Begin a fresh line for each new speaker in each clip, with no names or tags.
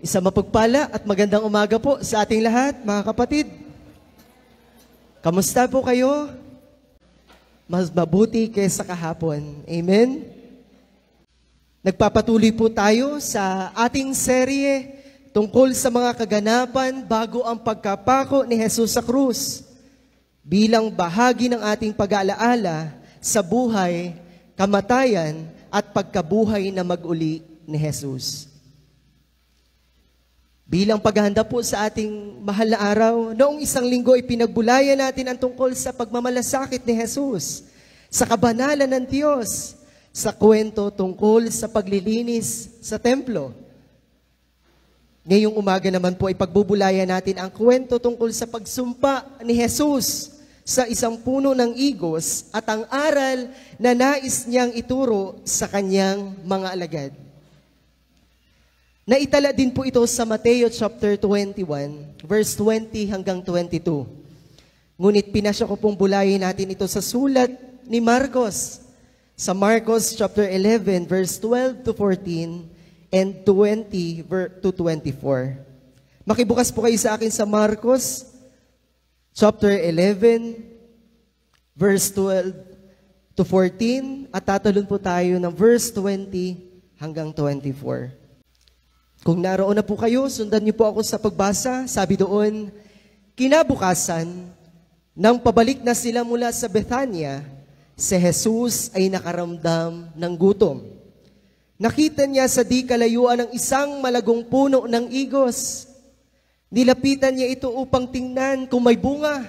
Isang mapagpala at magandang umaga po sa ating lahat, mga kapatid. Kamusta po kayo? Mas mabuti kaysa kahapon. Amen? Nagpapatuloy po tayo sa ating serye tungkol sa mga kaganapan bago ang pagkapako ni Jesus sa krus bilang bahagi ng ating pag-aalaala sa buhay, kamatayan at pagkabuhay na mag-uli ni Jesus. Bilang paghahanda po sa ating mahal na araw, noong isang linggo ay pinagbulayan natin ang tungkol sa pagmamalasakit ni Jesus, sa kabanalan ng Diyos, sa kwento tungkol sa paglilinis sa templo. Ngayong umaga naman po ay pagbubulayan natin ang kwento tungkol sa pagsumpa ni Jesus sa isang puno ng igos at ang aral na nais niyang ituro sa kanyang mga alagad. Naitala din po ito sa Mateo chapter 21, verse 20 hanggang 22. Ngunit pinasya ko pong bulayin natin ito sa sulat ni Marcos. Sa Marcos chapter 11, verse 12 to 14 and 20 to 24. Makibukas po kayo sa akin sa Marcos chapter 11, verse 12 to 14 at tatalon po tayo ng verse 20 hanggang 24. Kung naroon na po kayo, sundan niyo po ako sa pagbasa. Sabi doon, kinabukasan, nang pabalik na sila mula sa Bethania, si Jesus ay nakaramdam ng gutom. Nakita niya sa di kalayuan ng isang malagong puno ng igos. Nilapitan niya ito upang tingnan kung may bunga.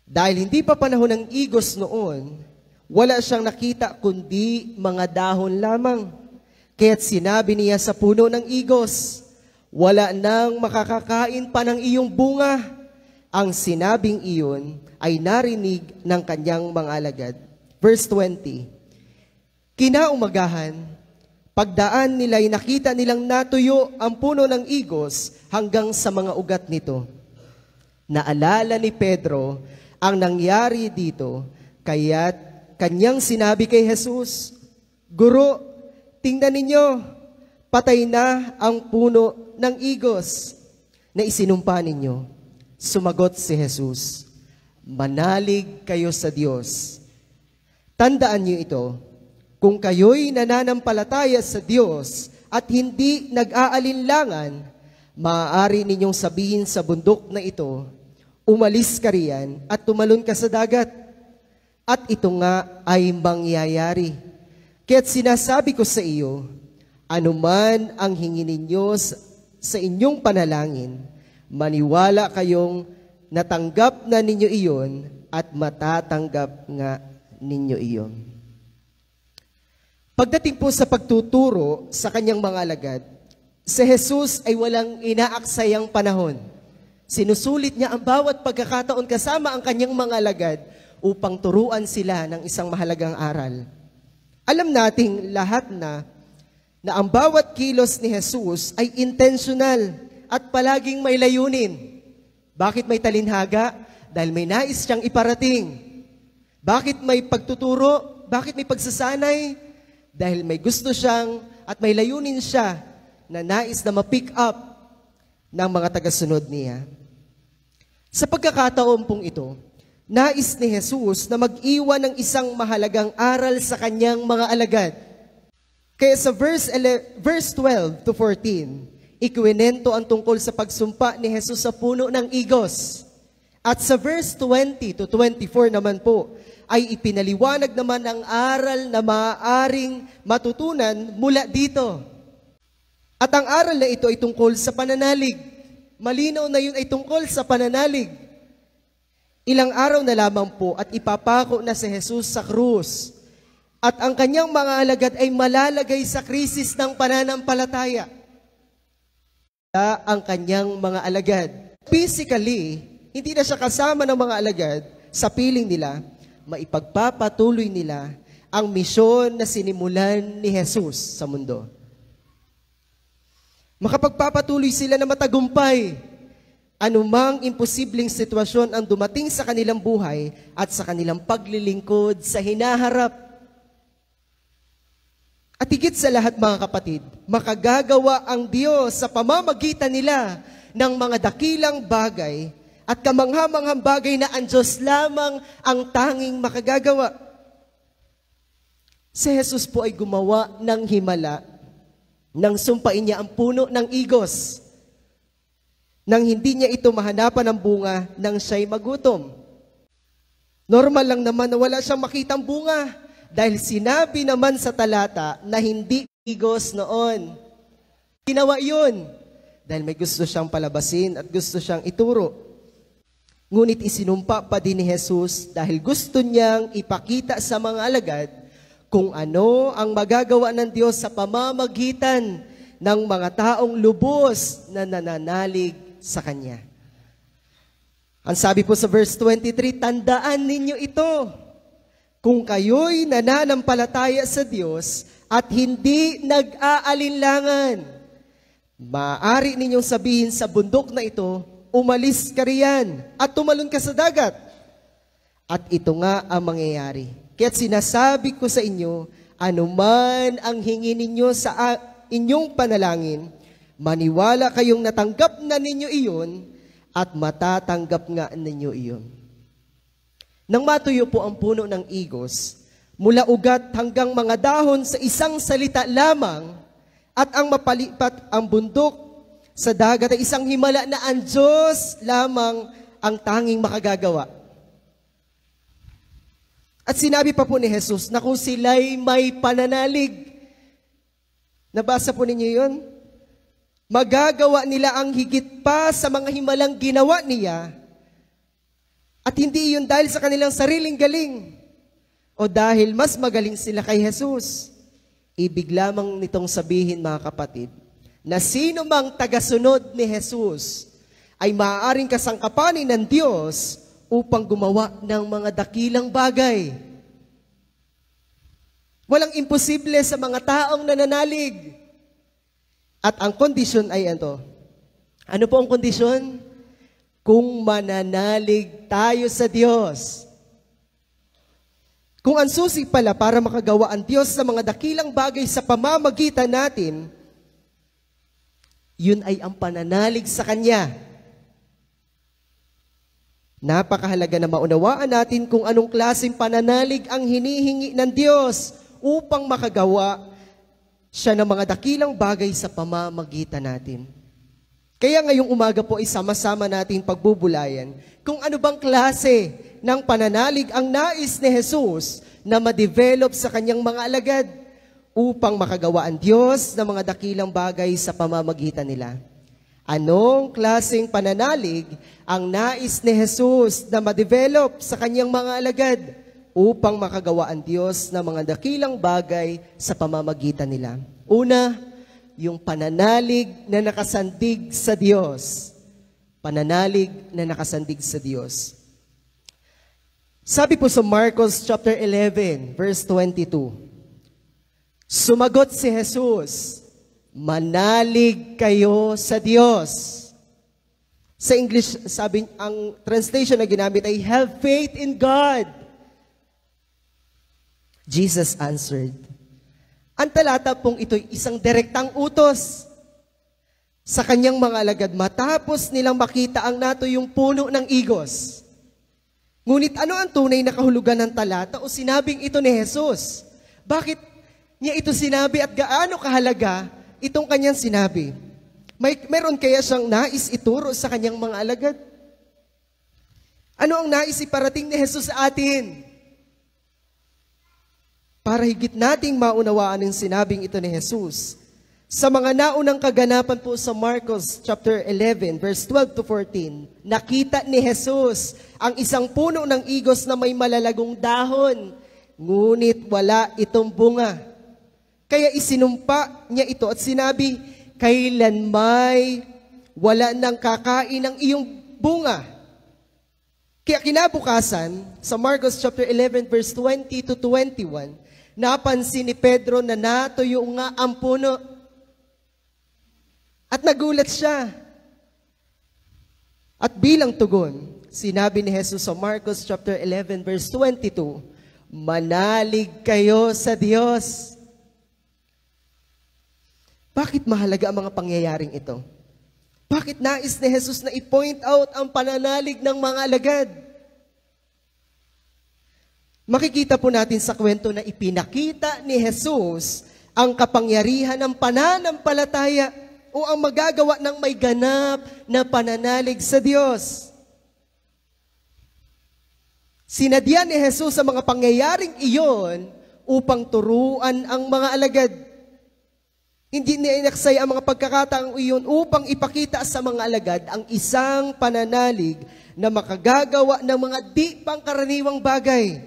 Dahil hindi pa panahon ng igos noon, wala siyang nakita kundi mga dahon lamang. Kaya't sinabi niya sa puno ng igos, wala nang makakakain pa ng iyong bunga. Ang sinabing iyon ay narinig ng kanyang mga alagad. Verse 20, kinaumagahan, pagdaan nila ay nakita nilang natuyo ang puno ng igos hanggang sa mga ugat nito. Naalala ni Pedro ang nangyari dito, kaya't kanyang sinabi kay Jesus, Guro, tingnan ninyo, patay na ang puno ng igos na isinumpa ninyo. Sumagot si Jesus, manalig kayo sa Diyos. Tandaan niyo ito, kung kayo'y nananampalataya sa Diyos at hindi nag-aalinlangan, maaari ninyong sabihin sa bundok na ito, umalis ka riyan at tumalon ka sa dagat. At ito nga ay mangyayari. Kaya't sinasabi ko sa iyo, anuman ang hingin ninyo sa inyong panalangin, maniwala kayong natanggap na ninyo iyon at matatanggap nga ninyo iyon. Pagdating po sa pagtuturo sa kanyang mga alagad, si Jesus ay walang inaaksayang panahon. Sinusulit niya ang bawat pagkakataon kasama ang kanyang mga alagad upang turuan sila ng isang mahalagang aral. Alam nating lahat na ang bawat kilos ni Jesus ay intentional at palaging may layunin. Bakit may talinhaga? Dahil may nais siyang iparating. Bakit may pagtuturo? Bakit may pagsasanay? Dahil may gusto siyang at may layunin siya na nais na ma-pick up ng mga tagasunod niya. Sa pagkakataon pong ito, nais ni Jesus na mag-iwan ng isang mahalagang aral sa kanyang mga alagad. Kaya sa verse 12 to 14, ikwinento ang tungkol sa pagsumpa ni Jesus sa puno ng igos. At sa verse 20 to 24 naman po, ay ipinaliwanag naman ang aral na maaaring matutunan mula dito. At ang aral na ito ay tungkol sa pananalig. Malinaw na yun ay tungkol sa pananalig. Ilang araw na lamang po at ipapako na si Jesus sa krus. At ang kanyang mga alagad ay malalagay sa krisis ng pananampalataya. Ang kanyang mga alagad. Physically, hindi na siya kasama ng mga alagad sa piling nila, maipagpapatuloy nila ang misyon na sinimulan ni Jesus sa mundo. Makapagpapatuloy sila na matagumpay anumang imposibleng sitwasyon ang dumating sa kanilang buhay at sa kanilang paglilingkod sa hinaharap. At higit sa lahat mga kapatid, makagagawa ang Diyos sa pamamagitan nila ng mga dakilang bagay at kamangha-manghang bagay na ang Diyos lamang ang tanging makagagawa. Si Jesus po ay gumawa ng himala nang sumpain niya ang puno ng igos, nang hindi niya ito mahanapan ng bunga nang siya'y magutom. Normal lang naman na wala siyang makitang bunga dahil sinabi naman sa talata na hindi igos noon. Ginawa yun dahil may gusto siyang palabasin at gusto siyang ituro. Ngunit isinumpa pa din ni Jesus dahil gusto niyang ipakita sa mga alagad kung ano ang magagawa ng Diyos sa pamamagitan ng mga taong lubos na nananalig sa Kanya. Ang sabi po sa verse 23, tandaan ninyo ito, kung kayo'y nananampalataya sa Diyos at hindi nag-aalinlangan, maaari ninyong sabihin sa bundok na ito, umalis ka riyan at tumalon ka sa dagat. At ito nga ang mangyayari. Kaya't sinasabi ko sa inyo, anuman ang hingi ninyo sa inyong panalangin, maniwala kayong natanggap na ninyo iyon at matatanggap nga ninyo iyon. Nang matuyo po ang puno ng igos, mula ugat hanggang mga dahon sa isang salita lamang, at ang mapalipat ang bundok sa dagat ay isang himala na ang Diyos lamang ang tanging makagagawa. At sinabi pa po ni Jesus na kung sila'y may pananalig, nabasa po ninyo yun? Magagawa nila ang higit pa sa mga himalang ginawa niya, at hindi yun dahil sa kanilang sariling galing o dahil mas magaling sila kay Jesus. Ibig lamang nitong sabihin mga kapatid, na sino mang tagasunod ni Jesus ay maaaring kasangkapanin ng Diyos upang gumawa ng mga dakilang bagay. Walang imposible sa mga taong nananalig. At ang kondisyon ay ito. Ano po ang kondisyon? Kung mananalig tayo sa Diyos. Kung ang susi pala para makagawa ang Diyos sa mga dakilang bagay sa pamamagitan natin, yun ay ang pananalig sa Kanya. Napakahalaga na maunawaan natin kung anong klaseng pananalig ang hinihingi ng Diyos upang makagawa siya ng mga dakilang bagay sa pamamagitan natin. Kaya ngayong umaga po isama-sama natin pagbubulayan kung ano bang klase ng pananalig ang nais ni Jesus na ma-develop sa kanyang mga alagad upang makagawa ang Diyos ng mga dakilang bagay sa pamamagitan nila. Anong klaseng pananalig ang nais ni Jesus na ma-develop sa kanyang mga alagad upang makagawa ang Diyos ng mga dakilang bagay sa pamamagitan nila? Una, yung pananalig na nakasandig sa Diyos. Pananalig na nakasandig sa Diyos. Sabi po sa Marcos chapter 11, verse 22, sumagot si Jesus, manalig kayo sa Diyos. Sa English, sabi, ang translation na ginamit ay, have faith in God. Jesus answered. Ang talata pong ito'y isang direktang utos sa kanyang mga alagad matapos nilang makita ang natuyong puno ng igos. Ngunit ano ang tunay na kahulugan ng talata o sinabing ito ni Jesus? Bakit niya ito sinabi at gaano kahalaga itong kanyang sinabi? Meron kaya siyang nais ituro sa kanyang mga alagad? Ano ang nais iparating ni Jesus sa atin? Para higit nating maunawaan ang sinabing ito ni Jesus, sa mga naunang kaganapan po sa Marcos chapter 11, verse 12 to 14, nakita ni Jesus ang isang puno ng igos na may malalagong dahon, ngunit wala itong bunga. Kaya isinumpa niya ito at sinabi, kailan may wala nang kakain ng iyong bunga. Kaya kinabukasan, sa Marcos chapter 11, verse 20 to 21, napansin ni Pedro na natuyo nga ang puno. At nagulat siya. At bilang tugon, sinabi ni Jesus sa Marcos chapter 11, verse 22, manalig kayo sa Diyos. Bakit mahalaga ang mga pangyayaring ito? Bakit nais ni Jesus na i-point out ang pananalig ng mga alagad? Makikita po natin sa kwento na ipinakita ni Jesus ang kapangyarihan ng pananampalataya o ang magagawa ng may ganap na pananalig sa Diyos. Sinadya ni Jesus ang mga pangyayaring iyon upang turuan ang mga alagad. Hindi niya inaksaya ang mga pagkakataong iyon upang ipakita sa mga alagad ang isang pananalig na makagagawa ng mga di pangkaraniwang bagay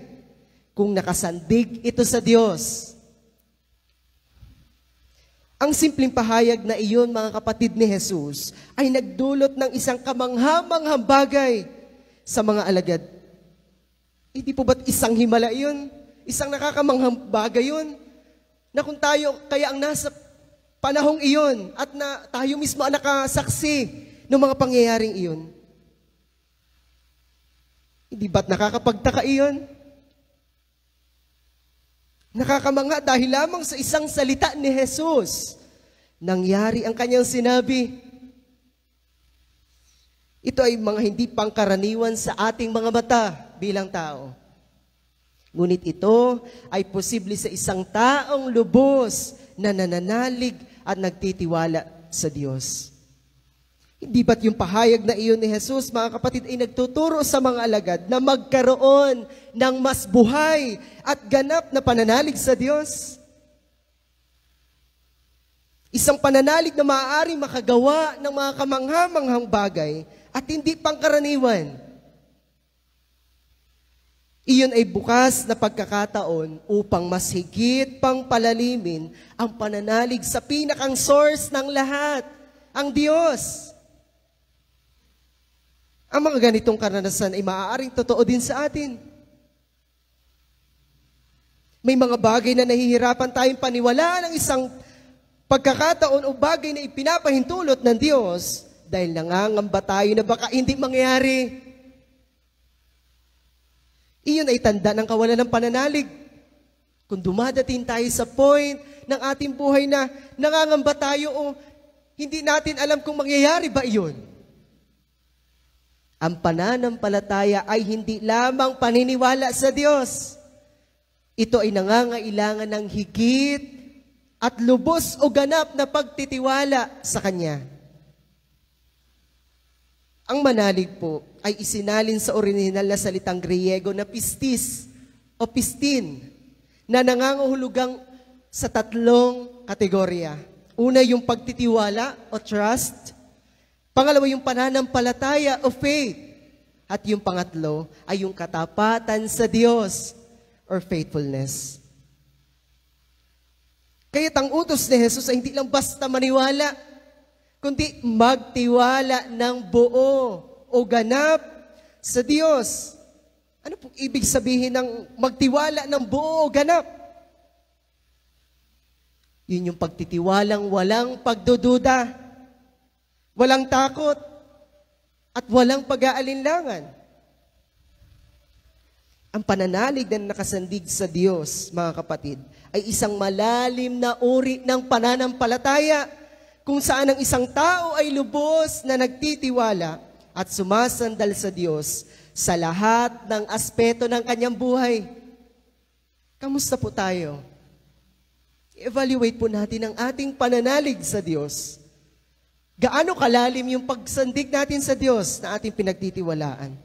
kung nakasandig ito sa Diyos. Ang simpleng pahayag na iyon, mga kapatid ni Jesus, ay nagdulot ng isang kamanghamanghang bagay sa mga alagad. Hindi po ba't isang himala yun? Isang nakakamanghang bagay yun? Na kung tayo, kaya ang nasa panahong iyon at na tayo mismo ang nakasaksi ng mga pangyayaring iyon. Hindi ba't nakakapagtaka iyon? Nakakamanga dahil lamang sa isang salita ni Jesus, nangyari ang kanyang sinabi. Ito ay mga hindi pangkaraniwan sa ating mga mata bilang tao. Ngunit ito ay posible sa isang taong lubos na nananalig at nagtitiwala sa Diyos. Hindi ba't yung pahayag na iyon ni Jesus, mga kapatid, ay nagtuturo sa mga alagad na magkaroon ng mas buhay at ganap na pananalig sa Diyos? Isang pananalig na maaaring makagawa ng mga kamanghamanghang bagay at hindi pangkaraniwan. Iyon ay bukas na pagkakataon upang mas higit pang palalimin ang pananalig sa pinakang source ng lahat, ang Diyos. Ang mga ganitong karanasan ay maaaring totoo din sa atin. May mga bagay na nahihirapan tayong paniwalaan ng isang pagkakataon o bagay na ipinapahintulot ng Diyos dahil nangangamba tayo na baka hindi mangyari. Iyon ay tanda ng kawalan ng pananalig. Kung dumadating tayo sa point ng ating buhay na nangangamba tayo o hindi natin alam kung mangyayari ba iyon. Ang pananampalataya ay hindi lamang paniniwala sa Diyos. Ito ay nangangailangan ng higit at lubos o ganap na pagtitiwala sa Kanya. Ang manalig po ay isinalin sa orihinal na salitang Griego na pistis o pistin na nangangahulugang sa tatlong kategorya. Una, yung pagtitiwala o trust. Pangalawa, yung pananampalataya o faith. At yung pangatlo ay yung katapatan sa Diyos or faithfulness. Kaya't ang utos ni Jesus ay hindi lang basta maniwala, kundi magtiwala ng buo o ganap sa Diyos. Ano pong ibig sabihin ng magtiwala ng buo o ganap? Yun yung pagtitiwalang walang pagdududa, walang takot, at walang pag-aalinlangan. Ang pananalig na nakasandig sa Diyos, mga kapatid, ay isang malalim na uri ng pananampalataya kung saan ang isang tao ay lubos na nagtitiwala at sumasandal sa Diyos sa lahat ng aspeto ng kanyang buhay. Kamusta po tayo? I-evaluate po natin ang ating pananalig sa Diyos. Gaano kalalim yung pagsandig natin sa Diyos na ating pinagtitiwalaan?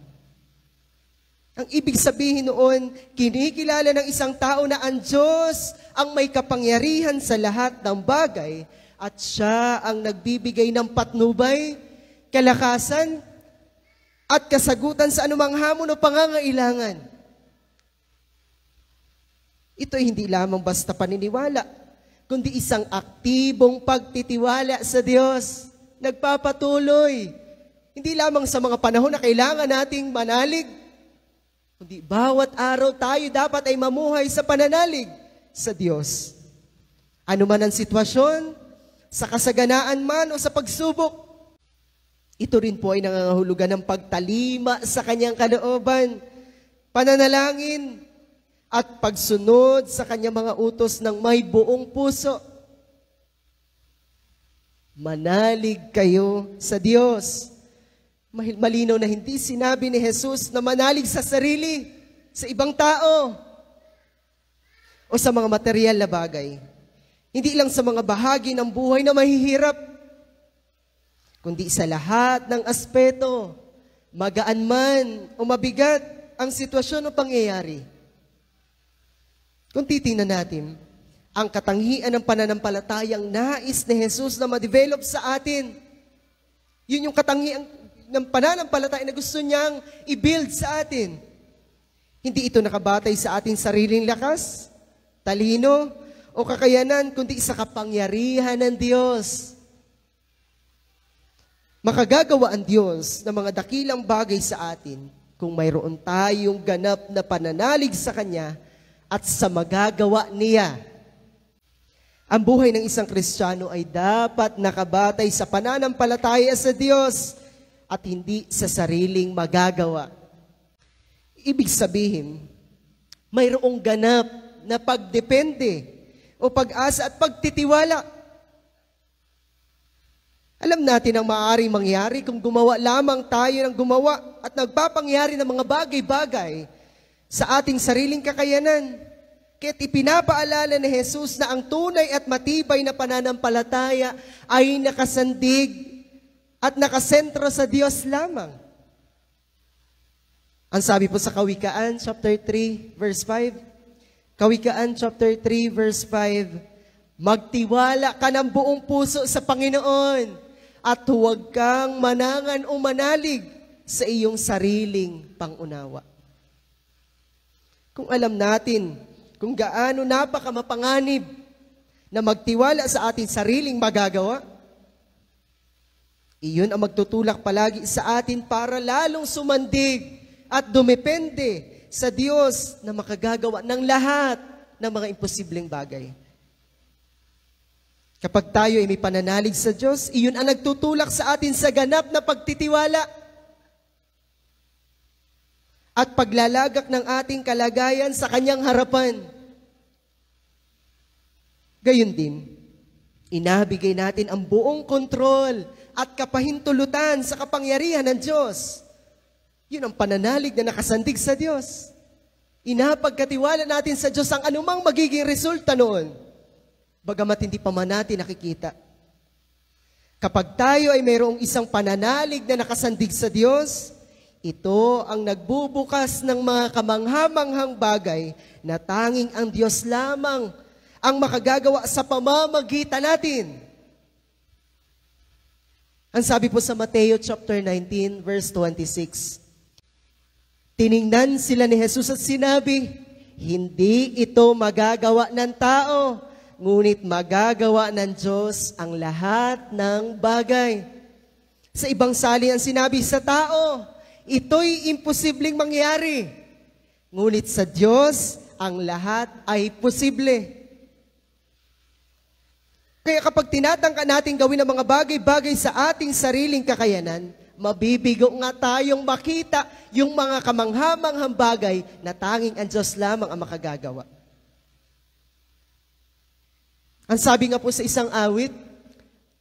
Ang ibig sabihin noon, kinikilala ng isang tao na ang Diyos ang may kapangyarihan sa lahat ng bagay at Siya ang nagbibigay ng patnubay, kalakasan, at kasagutan sa anumang hamon o pangangailangan. Ito ay hindi lamang basta paniniwala, kundi isang aktibong pagtitiwala sa Diyos. Nagpapatuloy. Hindi lamang sa mga panahon na kailangan nating manalig, kundi bawat araw tayo dapat ay mamuhay sa pananalig sa Diyos. Ano man ang sitwasyon, sa kasaganaan man o sa pagsubok, ito rin po ay nangangahulugan ng pagtalima sa kanyang kalooban, pananalangin, at pagsunod sa kanyang mga utos ng may buong puso. Manalig kayo sa Diyos. Malinaw na hindi sinabi ni Jesus na manalig sa sarili, sa ibang tao, o sa mga material na bagay. Hindi lang sa mga bahagi ng buhay na mahihirap, kundi sa lahat ng aspeto, magaan man o mabigat ang sitwasyon o pangyayari. Kung titingnan natin, ang katanghian ng pananampalatayang nais ni Jesus na ma-develop sa atin, yun yung katanghian ng pananampalataya na gusto niyang i-build sa atin. Hindi ito nakabatay sa ating sariling lakas, talino, o kakayanan, kundi sa kapangyarihan ng Diyos. Makagagawa ang Diyos ng mga dakilang bagay sa atin kung mayroon tayong ganap na pananalig sa Kanya at sa magagawa niya. Ang buhay ng isang Kristiyano ay dapat nakabatay sa pananampalataya sa Diyos at hindi sa sariling magagawa. Ibig sabihin, mayroong ganap na pagdepende o pag-asa at pagtitiwala. Alam natin ang maaaring mangyari kung gumawa lamang tayo ng gumawa at nagpapangyari ng mga bagay-bagay sa ating sariling kakayanan. Kaya't ipinapaalala ni Jesus na ang tunay at matibay na pananampalataya ay nakasandig at nakasentro sa Diyos lamang. Ang sabi po sa Kawikaan, chapter 3, verse 5. Kawikaan, chapter 3, verse 5. Magtiwala ka ng buong puso sa Panginoon at huwag kang manangan o manalig sa iyong sariling pangunawa. Kung alam natin kung gaano napakamapanganib na magtiwala sa ating sariling magagawa, iyon ang magtutulak palagi sa atin para lalong sumandig at dumepende sa Diyos na makagagawa ng lahat ng mga imposibleng bagay. Kapag tayo ay may pananalig sa Diyos, iyon ang nagtutulak sa atin sa ganap na pagtitiwala at paglalagak ng ating kalagayan sa Kanyang harapan. Gayon din, inabigay natin ang buong kontrol at kapahintulutan sa kapangyarihan ng Diyos. Yun ang pananalig na nakasandig sa Diyos. Inapagkatiwala natin sa Diyos ang anumang magiging resulta noon, bagamat hindi pa man natin nakikita. Kapag tayo ay mayroong isang pananalig na nakasandig sa Diyos, ito ang nagbubukas ng mga kamanghamanghang bagay na tanging ang Diyos lamang ang makagagawa sa pamamagitan natin. Ang sabi po sa Mateo chapter 19 verse 26. Tiningnan sila ni Jesus at sinabi, hindi ito magagawa ng tao, ngunit magagawa ng Diyos ang lahat ng bagay. Sa ibang salihan sinabi sa tao, ito'y imposibleng mangyari. Ngunit sa Diyos, ang lahat ay posible. Kaya kapag tinatangka natin gawin ang mga bagay-bagay sa ating sariling kakayanan, mabibigo nga tayong makita yung mga kamanghamanghang bagay na tanging ang Diyos lamang ang makagagawa. Ang sabi nga po sa isang awit,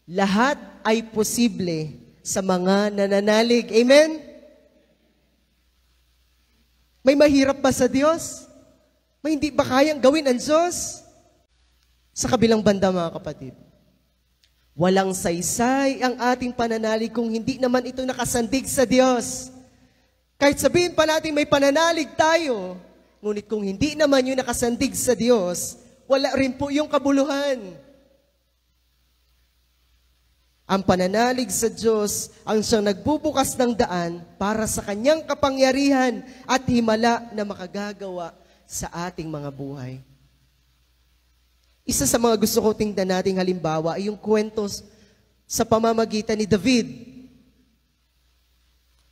lahat ay posible sa mga nananalig. Amen? May mahirap ba sa Diyos? May hindi ba kayang gawin ang Diyos? Sa kabilang banda, mga kapatid, walang saysay ang ating pananalig kung hindi naman ito nakasandig sa Diyos. Kahit sabihin pa natin may pananalig tayo, ngunit kung hindi naman yun nakasandig sa Diyos, wala rin po yung kabuluhan. Ang pananalig sa Diyos ang siyang nagbubukas ng daan para sa Kanyang kapangyarihan at himala na makagagawa sa ating mga buhay. Isa sa mga gusto ko tingnan nating halimbawa ay yung kwento sa pamamagitan ni David.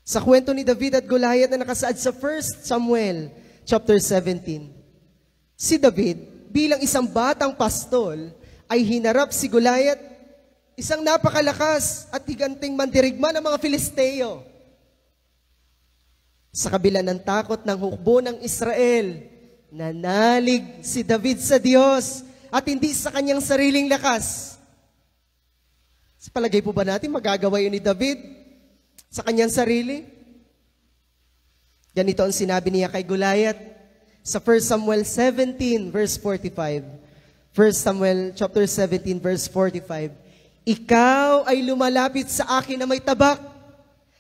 Sa kwento ni David at Goliath na nakasaad sa 1 Samuel chapter 17. Si David, bilang isang batang pastol, ay hinarap si Goliath, isang napakalakas at higanting mandirigma ng mga Filisteo. Sa kabila ng takot ng hukbo ng Israel, nanalig si David sa Diyos at hindi sa kanyang sariling lakas. Sa palagay po ba natin, magagawa yun ni David sa kanyang sarili? Ganito ang sinabi niya kay Goliath sa 1 Samuel 17 verse 45. 1 Samuel chapter 17 verse 45. Ikaw ay lumalapit sa akin na may tabak,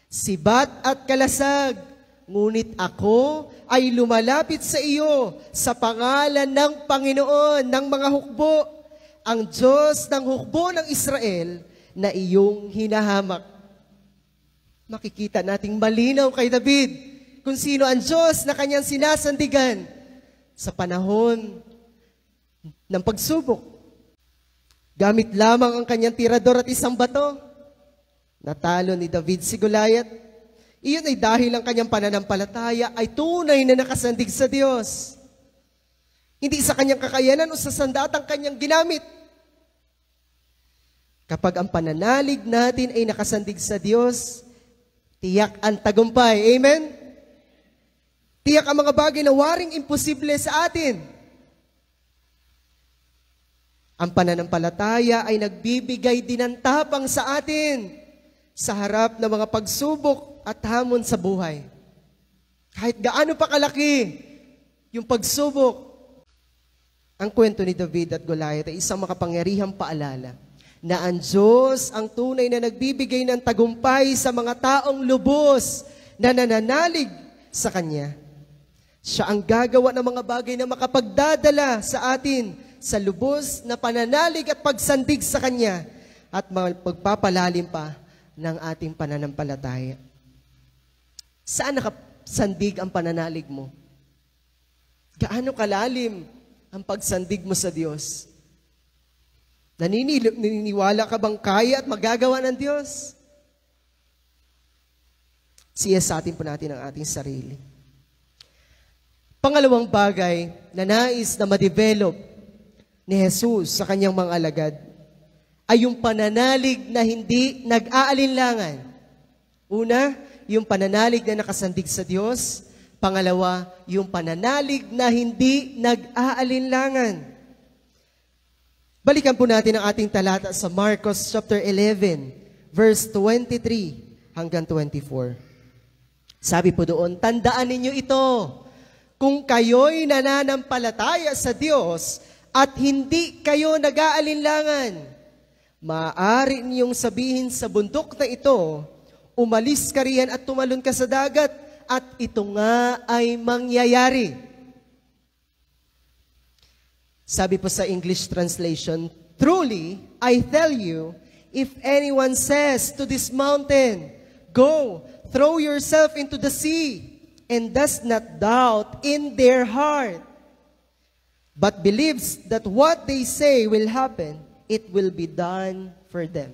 sibat at kalasag, ngunit ako ay lumalapit sa iyo sa pangalan ng Panginoon ng mga hukbo, ang Diyos ng hukbo ng Israel na iyong hinahamak. Makikita nating malinaw kay David kung sino ang Diyos na kanyang sinasandigan sa panahon ng pagsubok. Gamit lamang ang kanyang tirador at isang bato, natalo ni David si Goliath. Iyon ay dahil ang kanyang pananampalataya ay tunay na nakasandig sa Diyos. Hindi sa kanyang kakayanan o sa sandatang kanyang ginamit. Kapag ang pananalig natin ay nakasandig sa Diyos, tiyak ang tagumpay. Amen? Tiyak ang mga bagay na waring imposible sa atin. Ang pananampalataya ay nagbibigay din ng tapang sa atin sa harap ng mga pagsubok at hamon sa buhay. Kahit gaano pa kalaki yung pagsubok, ang kwento ni David at Goliath ay isang makapangyarihang paalala na ang Diyos ang tunay na nagbibigay ng tagumpay sa mga taong lubos na nananalig sa Kanya. Siya ang gagawa ng mga bagay na makapagdadala sa atin sa lubos na pananalig at pagsandig sa Kanya at magpapalalim pa ng ating pananampalataya. Saan nakasandig ang pananalig mo? Gaano kalalim ang pagsandig mo sa Diyos? Naniniwala ka bang kaya at magagawa ng Diyos? Siyasatin po natin ang ating sarili. Pangalawang bagay na nais na ma-develop ni Jesus sa kanyang mga alagad ay yung pananalig na hindi nag-aalinlangan. Una, yung pananalig na nakasandig sa Diyos. Pangalawa, yung pananalig na hindi nag-aalinlangan. Balikan po natin ang ating talata sa Marcos chapter 11, verse 23 hanggang 24. Sabi po doon, tandaan ninyo ito, kung kayo'y nananampalataya sa Diyos at hindi kayo nag-aalinlangan, maaari niyong sabihin sa bundok na ito, umalis ka riyan at tumalon ka sa dagat, at ito nga ay mangyayari. Sabi po sa English translation, truly, I tell you, if anyone says to this mountain, go, throw yourself into the sea, and does not doubt in their heart, but believes that what they say will happen, it will be done for them.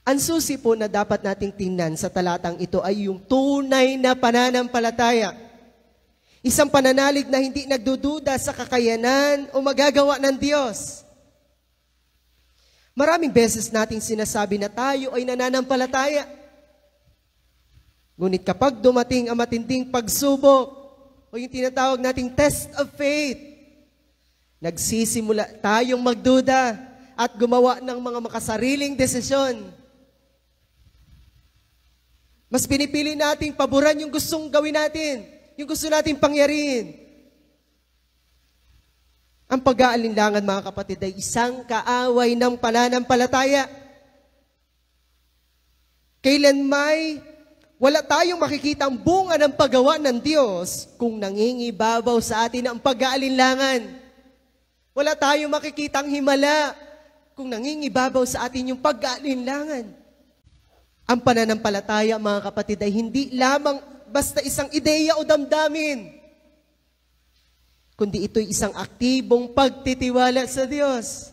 Ang susi po na dapat nating tingnan sa talatang ito ay yung tunay na pananampalataya. Isang pananalig na hindi nagdududa sa kakayanan o magagawa ng Diyos. Maraming beses nating sinasabi na tayo ay nananampalataya. Ngunit kapag dumating ang matinding pagsubok o yung tinatawag nating test of faith, nagsisimula tayong magduda at gumawa ng mga makasariling desisyon. Mas pinipili nating paboran yung gustong gawin natin, yung gusto nating pangyarin. Ang pag-aalinlangan, mga kapatid, ay isang kaaway ng pananampalataya. Kailanmay wala tayong makikita ang bunga ng paggawa ng Diyos kung nangingibabaw sa atin ang pag-aalinlangan. Wala tayong makikitang himala kung nangingibabaw sa atin yung pag-aalinlangan. Ang pananampalataya, mga kapatid, ay hindi lamang basta isang ideya o damdamin, kundi ito'y isang aktibong pagtitiwala sa Diyos.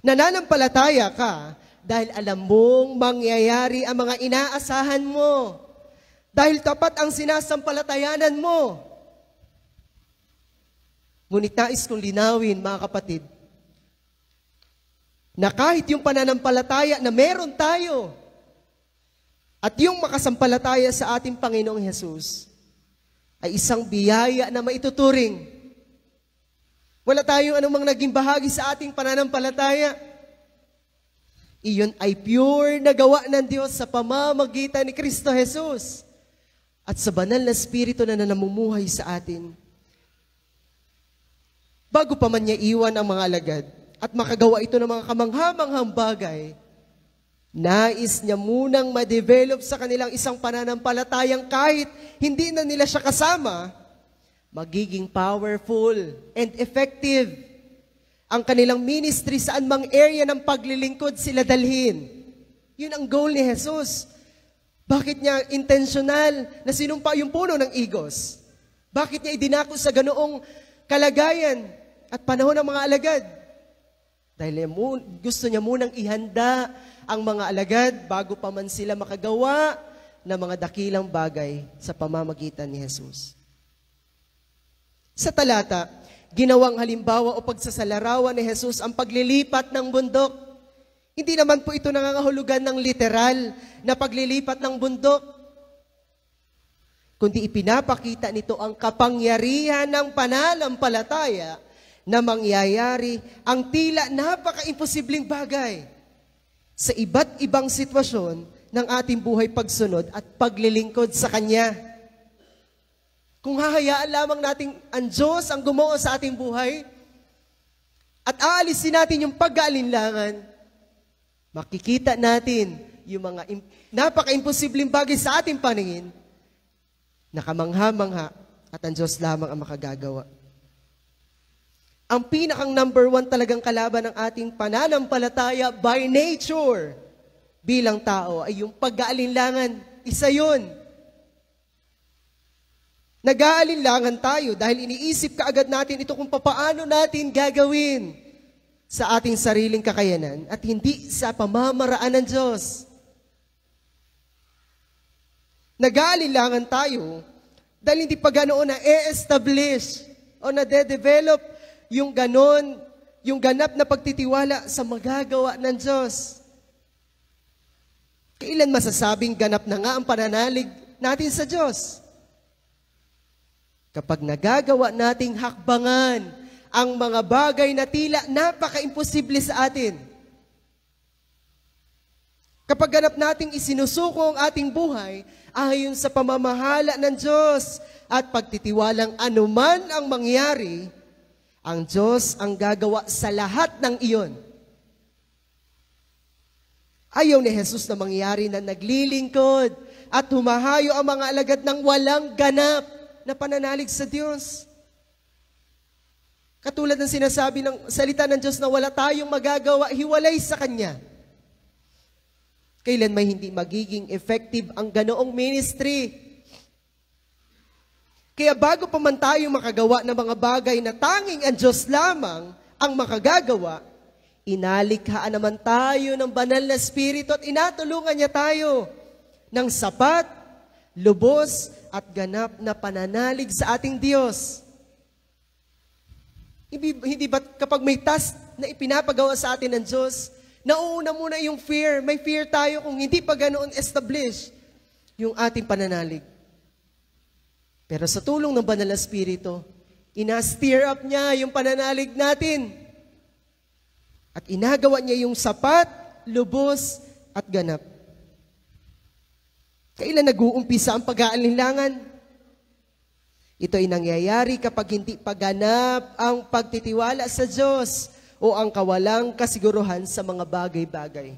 Nananampalataya ka dahil alam mong mangyayari ang mga inaasahan mo. Dahil tapat ang sinasampalatayanan mo. Ngunit nais kong linawin, mga kapatid, na kahit yung pananampalataya na meron tayo at yung makasampalataya sa ating Panginoong Hesus ay isang biyaya na maituturing. Wala tayong anumang naging bahagi sa ating pananampalataya Iyon ay pure na gawa ng Diyos sa pamamagitan ni Kristo Jesus at sa banal na Espiritu na namumuhay sa atin. Bago pa man niya iwan ang mga alagad at makagawa ito ng mga kamangha-manghang bagay, nais niya munang ma-develop sa kanilang isang pananampalatayang kahit hindi na nila siya kasama, magiging powerful and effective ang kanilang ministry saan mang area ng paglilingkod sila dalhin. Yun ang goal ni Jesus. Bakit niya intentional na sinumpa yung puno ng igos? Bakit niya idinako sa ganoong kalagayan at panahon ng mga alagad? Dahil gusto niya munang ihanda ang mga alagad bago pa man sila makagawa ng mga dakilang bagay sa pamamagitan ni Jesus. Sa talata, ginawang halimbawa o pagsasalarawan ni Jesus ang paglilipat ng bundok. Hindi naman po ito nangangahulugan ng literal na paglilipat ng bundok, kundi ipinapakita nito ang kapangyarihan ng pananampalataya na mangyayari ang tila napaka-imposibleng bagay sa iba't ibang sitwasyon ng ating buhay pagsunod at paglilingkod sa Kanya. Kung hahayaan lamang nating ang Diyos ang gumuo sa ating buhay at aalisin natin yung pag-aalinlangan, makikita natin yung mga napaka-imposibleng bagay sa ating paningin na kamangha-mangha at ang Diyos lamang ang makagagawa. Ang pinakang number 1 talagang kalaban ng ating pananampalataya by nature bilang tao ay yung pag-aalinlangan. Isa yun. Nag-aalinlangan tayo dahil iniisip kaagad natin ito kung papaano natin gagawin sa ating sariling kakayanan at hindi sa pamamaraan ng Diyos. Nag-aalinlangan tayo dahil hindi pa ganoon na-establish o na-develop yung ganon, yung ganap na pagtitiwala sa magagawa ng Diyos. Kailan masasabing ganap na nga ang pananalig natin sa Diyos? Kapag nagagawa nating hakbangan ang mga bagay na tila napaka-imposible sa atin. Kapag ganap nating isinusuko ang ating buhay ayon sa pamamahala ng Diyos at pagtitiwalang anuman ang mangyari, ang Diyos ang gagawa sa lahat ng iyon. Ayaw ni Jesus na mangyari na naglilingkod at humahayo ang mga alagad ng walang ganap na pananalig sa Diyos. Katulad ng sinasabi ng salita ng Diyos na wala tayong magagawa, hiwalay sa Kanya. Kailan may hindi magiging effective ang ganoong ministry? Kaya bago pa man tayo makagawa ng mga bagay na tanging ang Diyos lamang ang makagagawa, inalikhaan naman tayo ng banal na Espiritu at inatulungan niya tayo ng sapat, lubos at ganap na pananalig sa ating Diyos. Hindi ba kapag may task na ipinapagawa sa atin ng Diyos, nauuna muna yung fear. May fear tayo kung hindi pa ganoon establish yung ating pananalig. Pero sa tulong ng Banal na Espiritu, ina-steer up niya yung pananalig natin. At inagawa niya yung sapat, lubos, at ganap. Kailan nag-uumpisa ang pag-aalinlangan? Ito ay nangyayari kapag hindi paganap ang pagtitiwala sa Diyos o ang kawalang kasiguruhan sa mga bagay-bagay.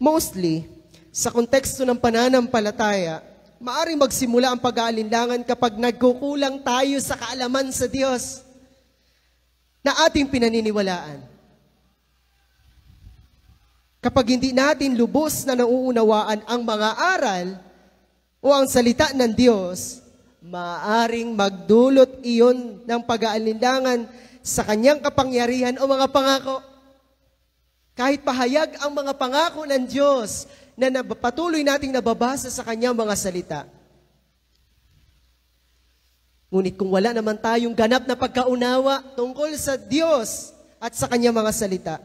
Mostly, sa konteksto ng pananampalataya, maaring magsimula ang pag-aalinlangan kapag nagkukulang tayo sa kaalaman sa Diyos na ating pinaniniwalaan. Kapag hindi natin lubos na nauunawaan ang mga aral o ang salita ng Diyos, maaring magdulot iyon ng pag-aalinlangan sa Kanyang kapangyarihan o mga pangako. Kahit pahayag ang mga pangako ng Diyos na patuloy nating nababasa sa Kanyang mga salita. Ngunit kung wala naman tayong ganap na pagkaunawa tungkol sa Diyos at sa Kanyang mga salita,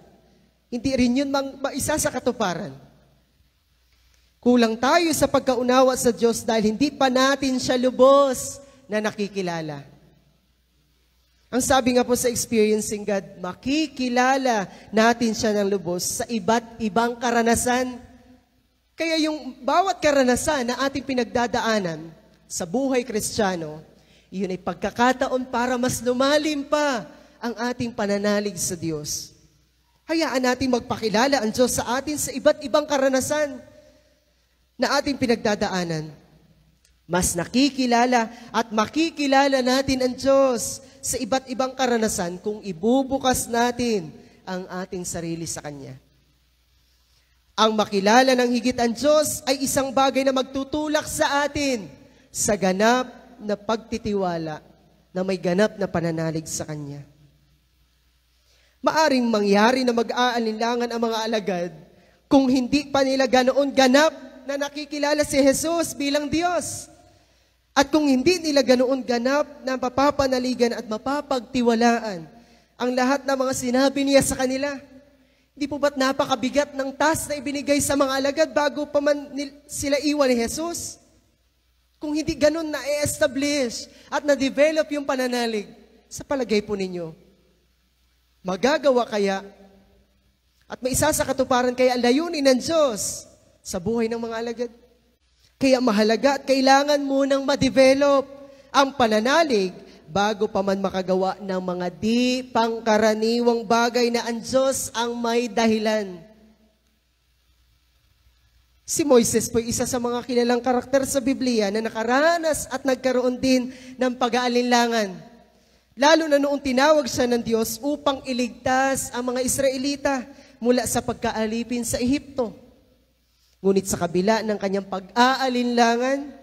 hindi rin yun maisa sa katuparan. Kulang tayo sa pagkaunawa sa Diyos dahil hindi pa natin siya lubos na nakikilala. Ang sabi nga po sa Experiencing God, makikilala natin siya ng lubos sa iba't ibang karanasan. Kaya yung bawat karanasan na ating pinagdadaanan sa buhay Kristiyano, iyon ay pagkakataon para mas lumalim pa ang ating pananalig sa Diyos. Hayaan natin magpakilala ang Diyos sa atin sa iba't ibang karanasan na ating pinagdadaanan. Mas nakikilala at makikilala natin ang Diyos sa iba't ibang karanasan kung ibubukas natin ang ating sarili sa Kanya. Ang makilala ng higit ang Diyos ay isang bagay na magtutulak sa atin sa ganap na pagtitiwala na may ganap na pananalig sa Kanya. Maaring mangyari na mag-aalinlangan ang mga alagad kung hindi pa nila ganoon ganap na nakikilala si Jesus bilang Diyos. At kung hindi nila ganoon ganap na mapapanaligan at mapapagtiwalaan ang lahat ng mga sinabi niya sa kanila, hindi po ba't napakabigat ng task na ibinigay sa mga alagad bago pa man sila iwan ni Jesus? Kung hindi ganoon na-establish at na-develop yung pananalig, sa palagay po ninyo, magagawa kaya at may isa sa katuparan kaya ang layunin ng Diyos sa buhay ng mga alagad? Kaya mahalaga at kailangan munang ma-develop ang pananalig bago pa man makagawa ng mga di pangkaraniwang bagay na ang Diyos ang may dahilan. Si Moises po isa sa mga kilalang karakter sa Biblia na nakaranas at nagkaroon din ng pag-aalinlangan. Lalo na noong tinawag siya ng Diyos upang iligtas ang mga Israelita mula sa pagkaalipin sa Ehipto. Ngunit sa kabila ng kanyang pag-aalinlangan,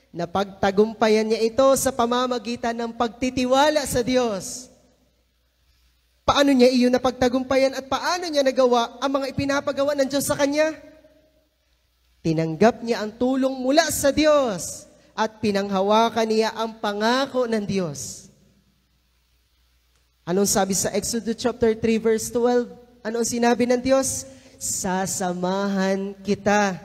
napagtagumpayan niya ito sa pamamagitan ng pagtitiwala sa Diyos. Paano niya iyon napagtagumpayan at paano niya nagawa ang mga ipinapagawa ng Diyos sa kanya? Tinanggap niya ang tulong mula sa Diyos at pinanghawakan niya ang pangako ng Diyos. Anong sabi sa Exodus chapter 3 verse 12? Anong sinabi ng Diyos? Sasamahan kita.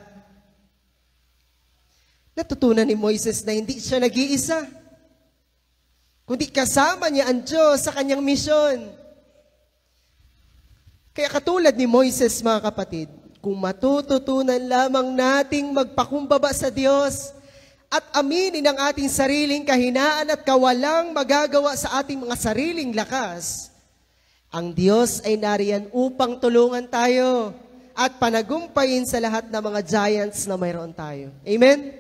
Natutunan ni Moises na hindi siya nag-iisa, kundi kasama niya ang Diyos sa kanyang misyon. Kaya katulad ni Moises, mga kapatid, kung matututunan lamang nating magpakumbaba sa Diyos at aminin ang ating sariling kahinaan at kawalang magagawa sa ating mga sariling lakas, ang Diyos ay nariyan upang tulungan tayo at panagumpayin sa lahat ng mga giants na mayroon tayo. Amen?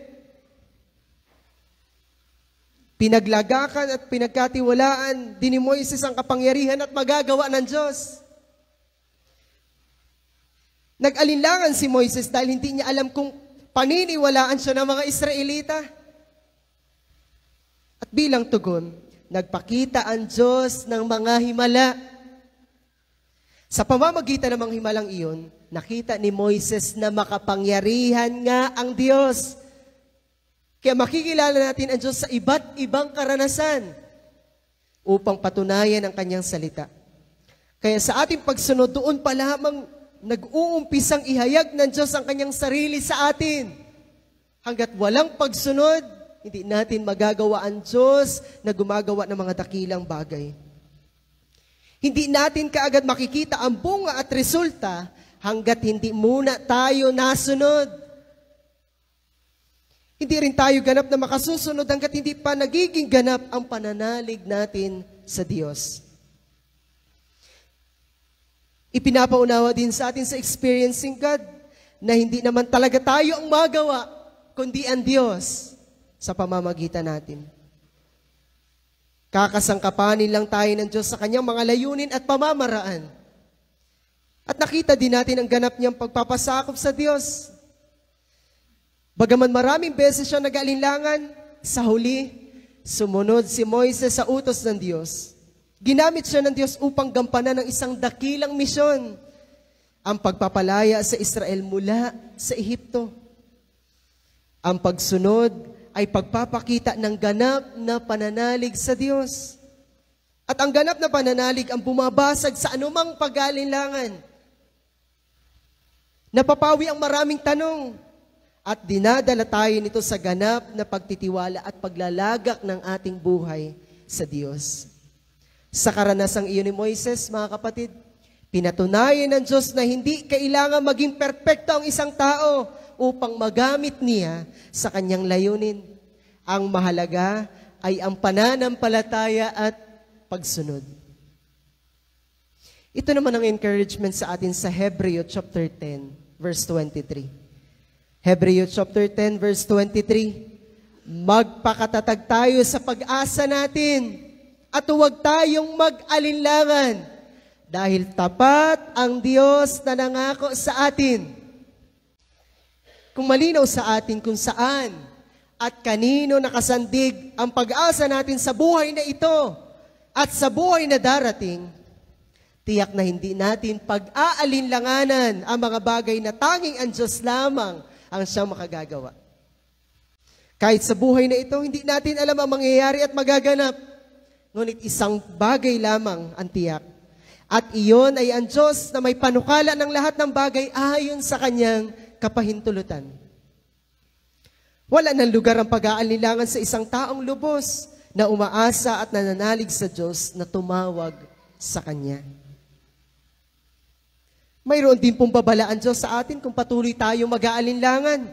Pinaglagakan at pinagkatiwalaan din ni Moises ang kapangyarihan at magagawa ng Diyos. Nag-alinlangan si Moises dahil hindi niya alam kung paniniwalaan siya ng mga Israelita. At bilang tugon, nagpakita ang Diyos ng mga himala. Sa pamamagitan ng mga himalang iyon, nakita ni Moises na makapangyarihan nga ang Diyos. Kaya makikilala natin ang Diyos sa iba't ibang karanasan upang patunayan ang kanyang salita. Kaya sa ating pagsunod, doon pa lamang nag-uumpisang ihayag ng Diyos ang kanyang sarili sa atin. Hanggat walang pagsunod, hindi natin magagawa ang Diyos na gumagawa ng mga dakilang bagay. Hindi natin kaagad makikita ang bunga at resulta hanggat hindi muna tayo nasunod. Hindi rin tayo ganap na makasusunod hanggat hindi pa nagiging ganap ang pananalig natin sa Diyos. Ipinapaunawa din sa atin sa Experiencing God na hindi naman talaga tayo ang magawa, kundi ang Diyos sa pamamagitan natin. Kakasangkapanin lang tayo ng Diyos sa kanyang mga layunin at pamamaraan. At nakita din natin ang ganap niyang pagpapasakop sa Diyos. Bagaman maraming beses siya nag-alinlangan, sa huli, sumunod si Moises sa utos ng Diyos. Ginamit siya ng Diyos upang gampanan ng isang dakilang misyon, ang pagpapalaya sa Israel mula sa Ehipto. Ang pagsunod ay pagpapakita ng ganap na pananalig sa Diyos. At ang ganap na pananalig ang bumabasag sa anumang pag-aalinlangan. Napapawi ang maraming tanong at dinadala tayo nito sa ganap na pagtitiwala at paglalagak ng ating buhay sa Diyos. Sa karanasang iyon ni Moises, mga kapatid, pinatunayan ng Diyos na hindi kailangan maging perpekto ang isang tao upang magamit niya sa kanyang layunin. Ang mahalaga ay ang pananampalataya at pagsunod. Ito naman ang encouragement sa atin sa Hebreo chapter 10, verse 23. Hebreo chapter 10, verse 23. Magpakatatag tayo sa pag-asa natin at huwag tayong mag-alinlangan dahil tapat ang Diyos na nangako sa atin. Kung malinaw sa atin kung saan at kanino nakasandig ang pag-asa natin sa buhay na ito at sa buhay na darating, tiyak na hindi natin pag-aalinlanganan ang mga bagay na tanging ang Diyos lamang ang siyang makagagawa. Kahit sa buhay na ito, hindi natin alam ang mangyayari at magaganap. Ngunit isang bagay lamang ang tiyak. At iyon ay ang Diyos na may panukala ng lahat ng bagay ayon sa kanyang kapahintulutan. Wala nang lugar ang pag-aalinlangan sa isang taong lubos na umaasa at nananalig sa Diyos na tumawag sa Kanya. Mayroon din pong babala ang Diyos sa atin kung patuloy tayong mag-aalinlangan.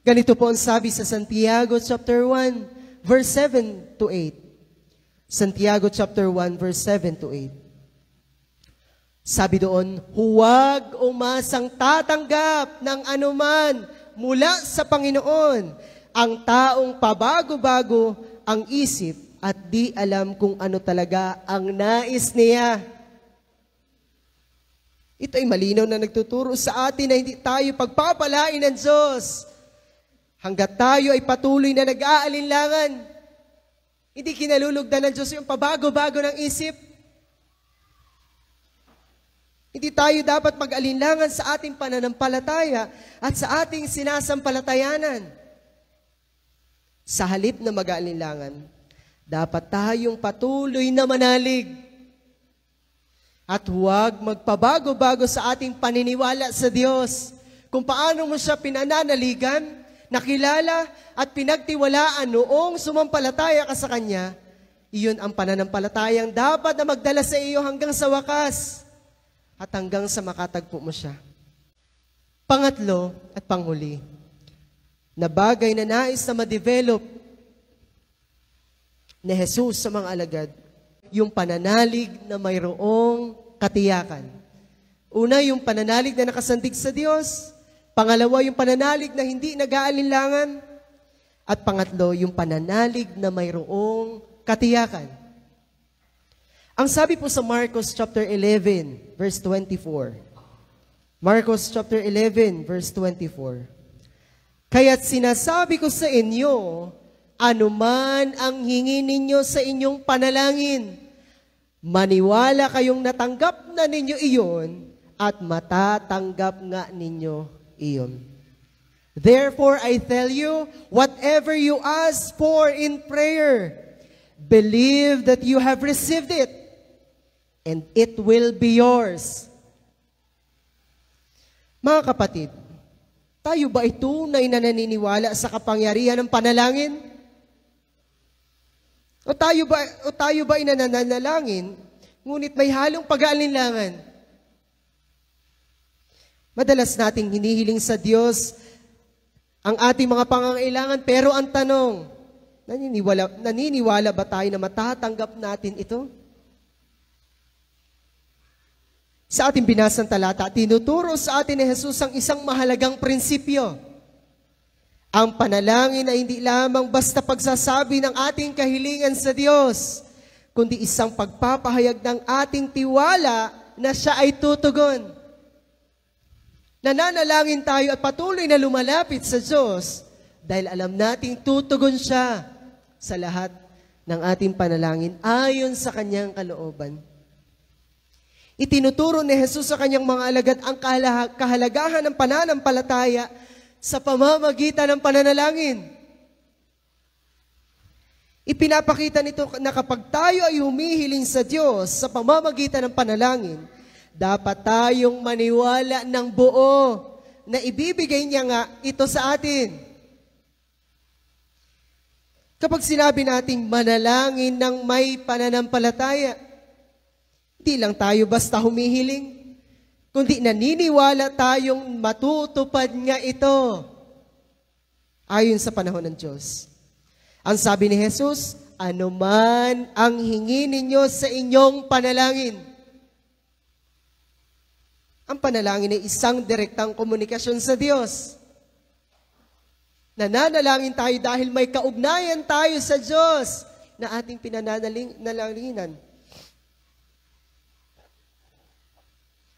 Ganito po ang sabi sa Santiago chapter 1, verse 7 to 8. Santiago chapter 1, verse 7 to 8. Sabi doon, huwag umasang tatanggap ng anuman mula sa Panginoon ang taong pabago-bago ang isip at di alam kung ano talaga ang nais niya. Ito ay malinaw na nagtuturo sa atin na hindi tayo pagpapalain ng Diyos hanggat tayo ay patuloy na nag-aalinlangan. Hindi kinalulugdan ng Diyos yung pabago-bago ng isip. Hindi tayo dapat mag-alinlangan sa ating pananampalataya at sa ating sinasampalatayanan. Sa halip na mag-alinlangan, dapat tayong patuloy na manalig. At huwag magpabago-bago sa ating paniniwala sa Diyos. Kung paano mo siya pinananaligan, nakilala at pinagtiwalaan noong sumampalataya ka sa Kanya, iyon ang pananampalatayang dapat na magdala sa iyo hanggang sa wakas. At hanggang sa makatagpo mo siya. Pangatlo at panghuli, na bagay na nais na ma-develop ni Jesus sa mga alagad, yung pananalig na mayroong katiyakan. Una, yung pananalig na nakasandig sa Diyos. Pangalawa, yung pananalig na hindi nag-aalinlangan. At pangatlo, yung pananalig na mayroong katiyakan. Ang sabi po sa Marcos chapter 11, verse 24. Marcos chapter 11, verse 24. Kaya't sinasabi ko sa inyo, anuman ang hingi ninyo sa inyong panalangin, maniwala kayong natanggap na ninyo iyon at matatanggap nga ninyo iyon. Therefore, I tell you, whatever you ask for in prayer, believe that you have received it, and it will be yours. Mga kapatid, tayo ba ay tunay na naniniwala sa kapangyarihan ng panalangin? O tayo ba ay nananalangin, ngunit may halong pag-aalinlangan? Madalas nating hinihiling sa Diyos ang ating mga pangangailangan, pero ang tanong, naniniwala ba tayo na matatanggap natin ito? Sa ating binasang talata, tinuturo sa atin ni Jesus ang isang mahalagang prinsipyo. Ang panalangin ay hindi lamang basta pagsasabi ng ating kahilingan sa Diyos, kundi isang pagpapahayag ng ating tiwala na siya ay tutugon. Nananalangin tayo at patuloy na lumalapit sa Diyos dahil alam nating tutugon siya sa lahat ng ating panalangin ayon sa kanyang kalooban. Itinuturo ni Jesus sa kanyang mga alagad ang kahalagahan ng pananampalataya sa pamamagitan ng pananalangin. Ipinapakita nito na kapag tayo ay humihiling sa Diyos sa pamamagitan ng panalangin, dapat tayong maniwala ng buo na ibibigay niya nga ito sa atin. Kapag sinabi nating manalangin ng may pananampalataya, Di lang tayo basta humihiling, kundi naniniwala tayong matutupad nga ito ayon sa panahon ng Diyos. Ang sabi ni Jesus, anuman ang hingi ninyo sa inyong panalangin. Ang panalangin ay isang direktang komunikasyon sa Diyos. Nananalangin tayo dahil may kaugnayan tayo sa Diyos na ating pinananalingan.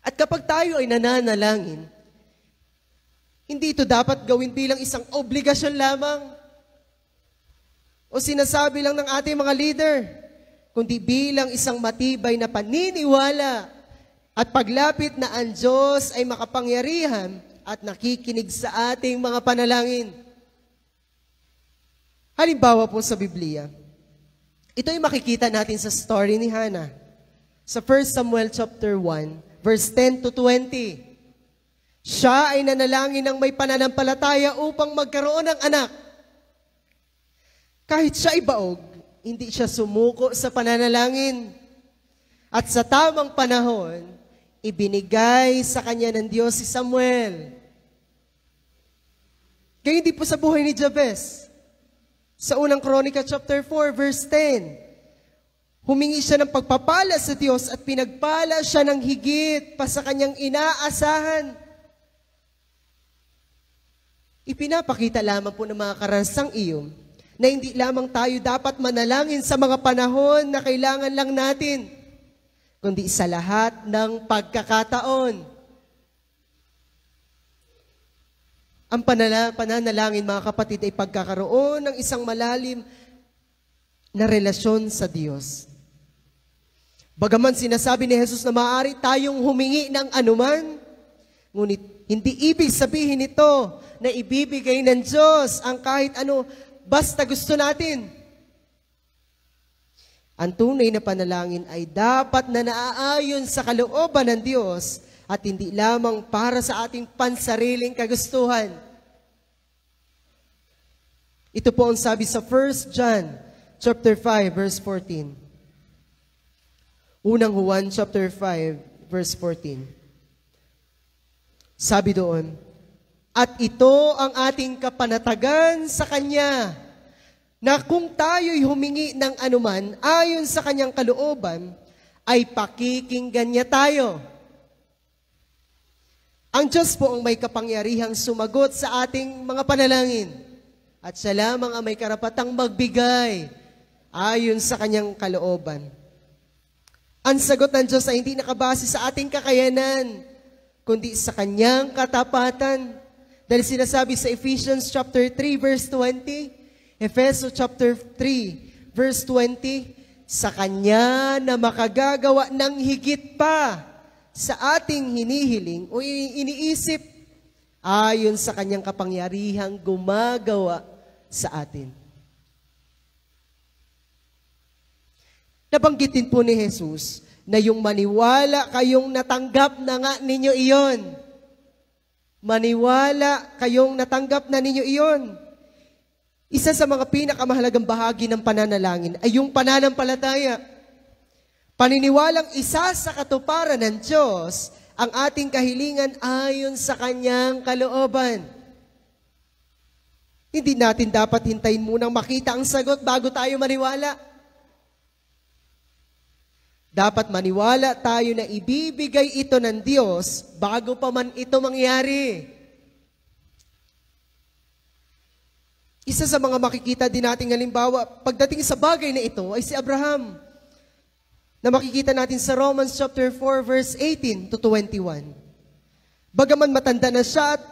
At kapag tayo ay nananalangin, hindi ito dapat gawin bilang isang obligasyon lamang o sinasabi lang ng ating mga leader, kundi bilang isang matibay na paniniwala at paglapit na ang Diyos ay makapangyarihan at nakikinig sa ating mga panalangin. Halimbawa po sa Biblia, ito ay makikita natin sa story ni Hannah. Sa 1 Samuel chapter 1, verse 10 to 20. Siya ay nanalangin ng may pananampalataya upang magkaroon ng anak. Kahit siya ay baog, hindi siya sumuko sa pananalangin. At sa tamang panahon, ibinigay sa kanya ng Diyos si Samuel. Kaya hindi po sa buhay ni Jabez. Sa unang Kronika chapter 4, verse 10, humingi siya ng pagpapala sa Diyos at pinagpala siya ng higit pa sa kanyang inaasahan. Ipinapakita lamang po ng mga karanasan iyon na hindi lamang tayo dapat manalangin sa mga panahon na kailangan lang natin, kundi sa lahat ng pagkakataon. Ang pananalangin, mga kapatid, ay pagkakaroon ng isang malalim na relasyon sa Diyos. Bagaman sinasabi ni Jesus na maaari tayong humingi ng anuman, ngunit hindi ibig sabihin nito na ibibigay ng Diyos ang kahit ano basta gusto natin. Ang tunay na panalangin ay dapat na naaayon sa kalooban ng Diyos at hindi lamang para sa ating pansariling kagustuhan. Ito po ang sabi sa 1 John chapter 5 verse 14. Unang Juan chapter 5 verse 14. Sabi doon, at ito ang ating kapanatagan sa Kanya, na kung tayo'y humingi ng anuman ayon sa Kanyang kalooban, ay pakikinggan niya tayo. Ang Diyos po ang may kapangyarihang sumagot sa ating mga panalangin, at siya lamang ang may karapatang magbigay ayon sa Kanyang kalooban. Ang sagot ng Diyos ay hindi nakabase sa ating kakayanan, kundi sa Kanyang katapatan. Dahil sinasabi sa Ephesians chapter 3 verse 20, Efeso chapter 3 verse 20, sa Kanya na makagagawa ng higit pa sa ating hinihiling o iniisip ayon sa Kanyang kapangyarihang gumagawa sa atin. Nabanggit din po ni Jesus na yung maniwala kayong natanggap na nga ninyo iyon. Maniwala kayong natanggap na ninyo iyon. Isa sa mga pinakamahalagang bahagi ng pananalangin ay yung pananampalataya. Paniniwalang isa sa katuparan ng Diyos ang ating kahilingan ayon sa Kanyang kalooban. Hindi natin dapat hintayin munang makita ang sagot bago tayo maniwala. Dapat maniwala tayo na ibibigay ito ng Diyos bago pa man ito mangyari. Isa sa mga makikita din nating halimbawa pagdating sa bagay na ito ay si Abraham, na makikita natin sa Romans chapter 4 verse 18 to 21. Bagaman matanda na siya at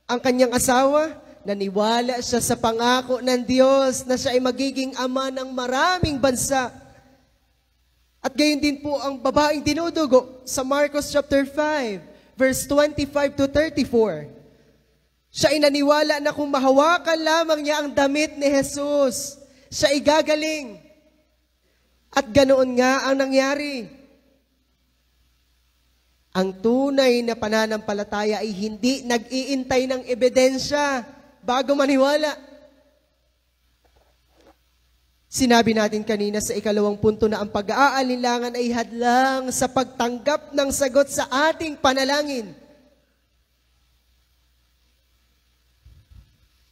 ang kanyang asawa, naniwala siya sa pangako ng Diyos na siya ay magiging ama ng maraming bansa. At gayon din po ang babaeng dinudugo sa Marcos chapter 5, verse 25 to 34. Siya ay naniwala na kung mahawakan lamang niya ang damit ni Jesus, siya ay gagaling. At ganoon nga ang nangyari. Ang tunay na pananampalataya ay hindi nag-iintay ng ebidensya bago maniwala. Sinabi natin kanina sa ikalawang punto na ang pag-aalinlangan ay hadlang sa pagtanggap ng sagot sa ating panalangin.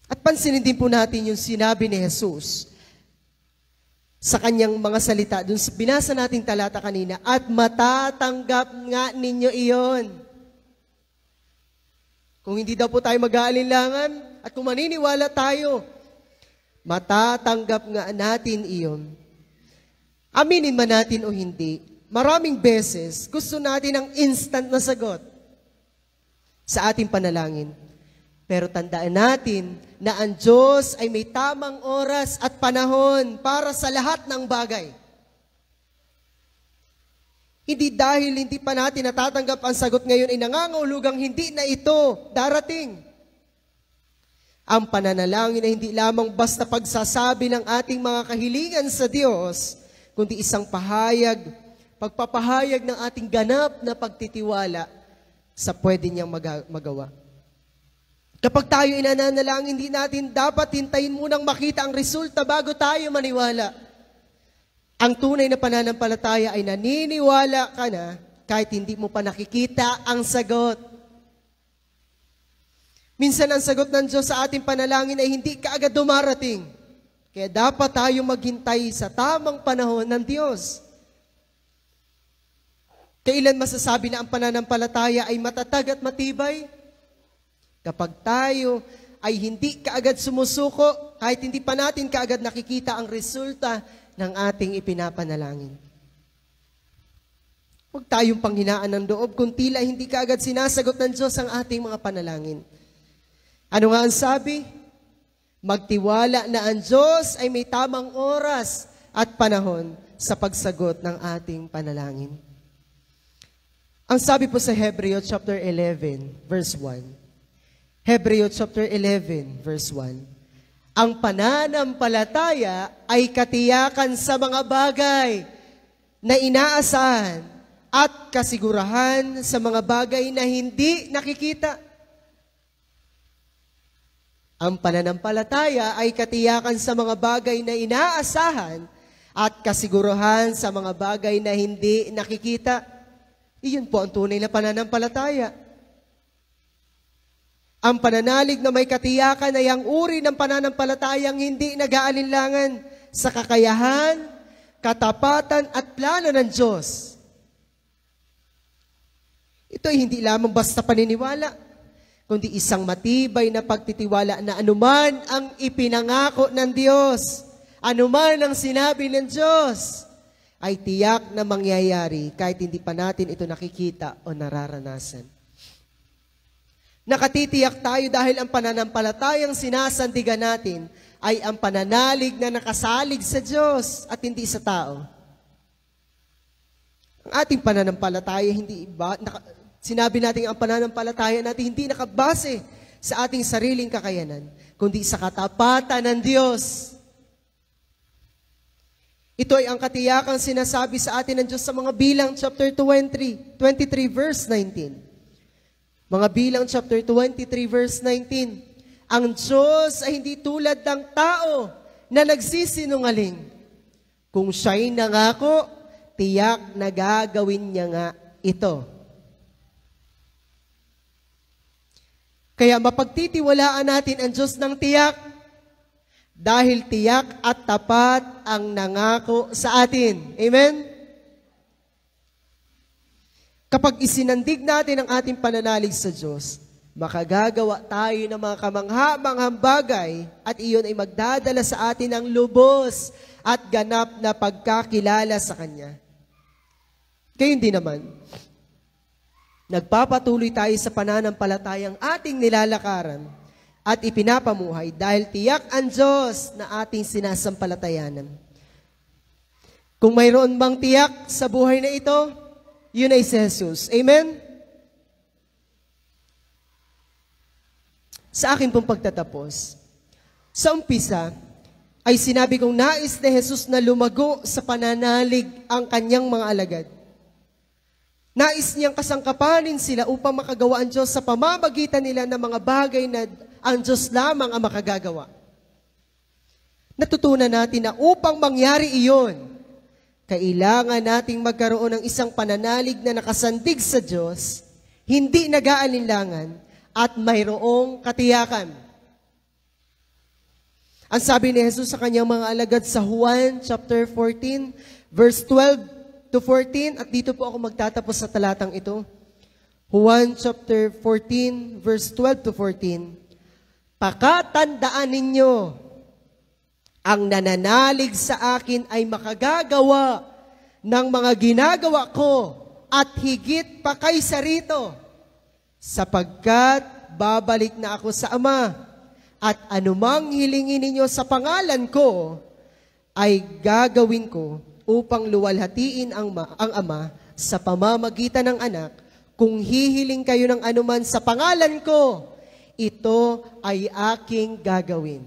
At pansinin din po natin yung sinabi ni Jesus sa kanyang mga salita. Doon binasa nating talata kanina, at matatanggap nga ninyo iyon. Kung hindi daw po tayo mag-aalinlangan at kung maniniwala tayo, matatanggap nga natin iyon. Aminin man natin o hindi, maraming beses gusto natin ang instant na sagot sa ating panalangin. Pero tandaan natin na ang Diyos ay may tamang oras at panahon para sa lahat ng bagay. Hindi dahil hindi pa natin natatanggap ang sagot ngayon ay nangangahulugang hindi na ito darating. Ang pananalangin ay hindi lamang basta pagsasabi ng ating mga kahilingan sa Diyos, kundi isang pagpapahayag ng ating ganap na pagtitiwala sa pwede niyang magawa. Kapag tayo inananalangin, hindi natin dapat hintayin munang makita ang resulta bago tayo maniwala. Ang tunay na pananampalataya ay naniniwala ka na kahit hindi mo pa nakikita ang sagot. Minsan ang sagot ng Diyos sa ating panalangin ay hindi kaagad dumarating. Kaya dapat tayo maghintay sa tamang panahon ng Diyos. Kailan masasabi na ang pananampalataya ay matatag at matibay? Kapag tayo ay hindi kaagad sumusuko, kahit hindi pa natin kaagad nakikita ang resulta ng ating ipinapanalangin. Huwag tayong panghinaan ng loob kung tila hindi kaagad sinasagot ng Diyos ang ating mga panalangin. Ano nga ang sabi? Magtiwala na ang Diyos ay may tamang oras at panahon sa pagsagot ng ating panalangin. Ang sabi po sa Hebreo chapter 11, verse 1, Hebreo chapter 11, verse 1. Ang pananampalataya ay katiyakan sa mga bagay na inaasahan at kasigurahan sa mga bagay na hindi nakikita. Ang pananampalataya ay katiyakan sa mga bagay na inaasahan at kasigurahan sa mga bagay na hindi nakikita. Iyon po ang tunay na pananampalataya. Ang pananalig na may katiyakan ay ang uri ng pananampalatayang hindi nag-aalinlangan sa kakayahan, katapatan at plano ng Diyos. Ito ay hindi lamang basta paniniwala, kundi isang matibay na pagtitiwala na anuman ang ipinangako ng Diyos, anuman ang sinabi ng Diyos, ay tiyak na mangyayari kahit hindi pa natin ito nakikita o nararanasan. Nakatitiyak tayo dahil ang pananampalatayang sinasandigan natin ay ang pananalig na nakasalig sa Diyos at hindi sa tao. Ang ating pananampalataya, sinabi natin ang pananampalataya natin hindi nakabase sa ating sariling kakayanan, kundi sa katapatan ng Diyos. Ito ay ang katiyakang sinasabi sa atin ng Diyos sa mga Bilang chapter 23 verse 19. Mga Bilang chapter 23 verse 19, ang Diyos ay hindi tulad ng tao na nagsisinungaling. Kung siya'y nangako, tiyak na gagawin niya nga ito. Kaya mapagtitiwalaan natin ang Diyos ng tiyak dahil tiyak at tapat ang nangako sa atin. Amen? Kapag isinandig natin ang ating pananalig sa Diyos, makagagawa tayo ng mga kamangha-manghang bagay at iyon ay magdadala sa atin ng lubos at ganap na pagkakilala sa Kanya. Gayon din naman, nagpapatuloy tayo sa pananampalatayang ating nilalakaran at ipinapamuhay dahil tiyak ang Diyos na ating sinasampalatayanan. Kung mayroon bang tiyak sa buhay na ito, yun ay si Jesus. Amen? Sa akin pong pagtatapos, sa umpisa, ay sinabi kong nais ni Jesus na lumago sa pananalig ang kanyang mga alagad. Nais niyang kasangkapanin sila upang makagawa ang Diyos sa pamamagitan nila ng mga bagay na ang Diyos lamang ang makagagawa. Natutunan natin na upang mangyari iyon, kailangan nating magkaroon ng isang pananalig na nakasandig sa Diyos, hindi nag-aalinlangan, at mayroong katiyakan. Ang sabi ni Jesus sa kanyang mga alagad sa Juan chapter 14, verse 12 to 14, at dito po ako magtatapos sa talatang ito. Juan chapter 14, verse 12 to 14, pakatandaan ninyo, ang nananalig sa akin ay makagagawa ng mga ginagawa ko at higit pa kaysa rito, sapagkat babalik na ako sa Ama, at anumang hilingin ninyo sa pangalan ko ay gagawin ko upang luwalhatiin ang Ama sa pamamagitan ng Anak. Kung hihiling kayo ng anuman sa pangalan ko, ito ay aking gagawin.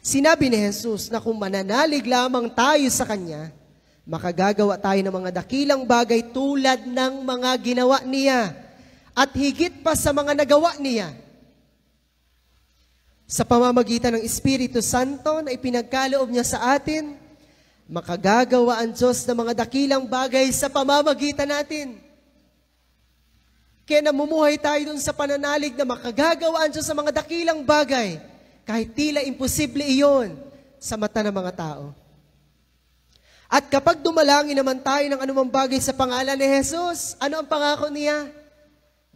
Sinabi ni Jesus na kung mananalig lamang tayo sa Kanya, makagagawa tayo ng mga dakilang bagay tulad ng mga ginawa niya at higit pa sa mga nagawa niya. Sa pamamagitan ng Espiritu Santo na ipinagkaloob niya sa atin, makagagawa ang Diyos ng mga dakilang bagay sa pamamagitan natin. Kaya namumuhay tayo dun sa pananalig na makagagawa ang Diyos sa mga dakilang bagay, kahit tila imposible iyon sa mata ng mga tao. At kapag dumalangin naman tayo ng anumang bagay sa pangalan ni Jesus, ano ang pangako niya?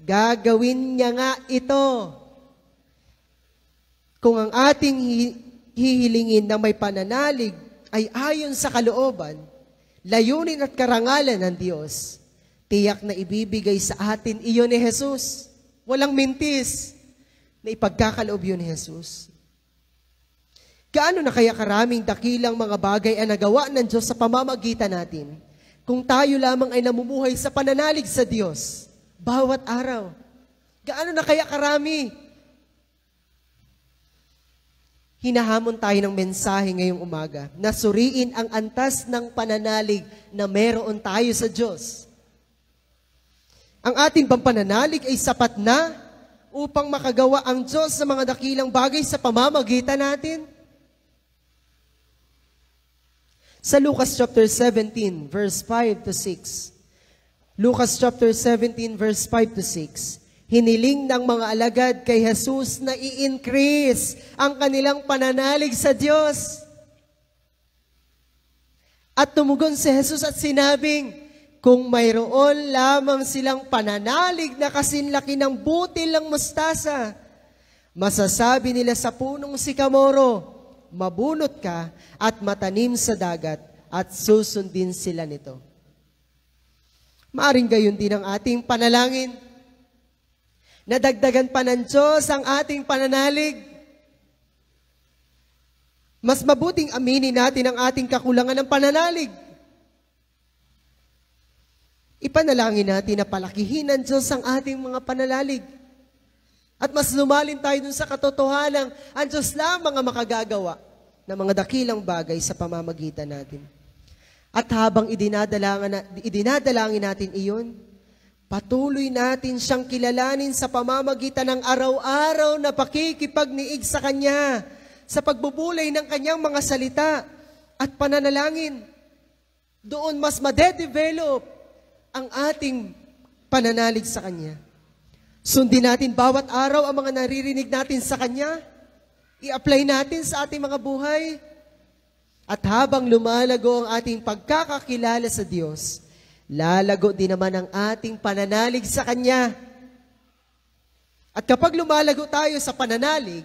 Gagawin niya nga ito. Kung ang ating hihilingin na may pananalig ay ayon sa kalooban, layunin at karangalan ng Diyos, tiyak na ibibigay sa atin iyon ni Jesus. Walang mintis na ipagkakaloob yun ni Jesus. Gaano na kaya karaming dakilang mga bagay ang nagawa ng Diyos sa pamamagitan natin kung tayo lamang ay namumuhay sa pananalig sa Diyos bawat araw? Gaano na kaya karami? Hinahamon tayo ng mensahe ngayong umaga na suriin ang antas ng pananalig na meron tayo sa Diyos. Ang ating pananalig ay sapat na upang makagawa ang Diyos sa mga dakilang bagay sa pamamagitan natin. Sa Lucas chapter 17, verse 5 to 6. Lucas chapter 17, verse 5 to 6. Hiniling ng mga alagad kay Jesus na i-increase ang kanilang pananalig sa Diyos. At tumugon si Jesus at sinabing, kung mayroon lamang silang pananalig na kasinlaki ng butil ng mustasa, masasabi nila sa punong sikamoro, mabunot ka at matanim sa dagat at susundin sila nito. Maaring gayon din ang ating panalangin. Nadagdagan pa ng Diyos ang ating pananalig. Mas mabuting aminin natin ang ating kakulangan ng pananalig. Ipanalangin natin na palakihin ng Diyos ang ating mga pananalig. At mas lumalim tayo dun sa katotohanan, ang Diyos lamang ang makagagawa ng mga dakilang bagay sa pamamagitan natin. At habang idinadalangin natin iyon, patuloy natin siyang kilalanin sa pamamagitan ng araw-araw na pakikipagniig sa Kanya, sa pagbubulay ng Kanyang mga salita at pananalangin. Doon mas madedevelop ang ating pananalig sa Kanya. Sundin natin bawat araw ang mga naririnig natin sa Kanya. I-apply natin sa ating mga buhay. At habang lumalago ang ating pagkakakilala sa Diyos, lalago din naman ang ating pananalig sa Kanya. At kapag lumalago tayo sa pananalig,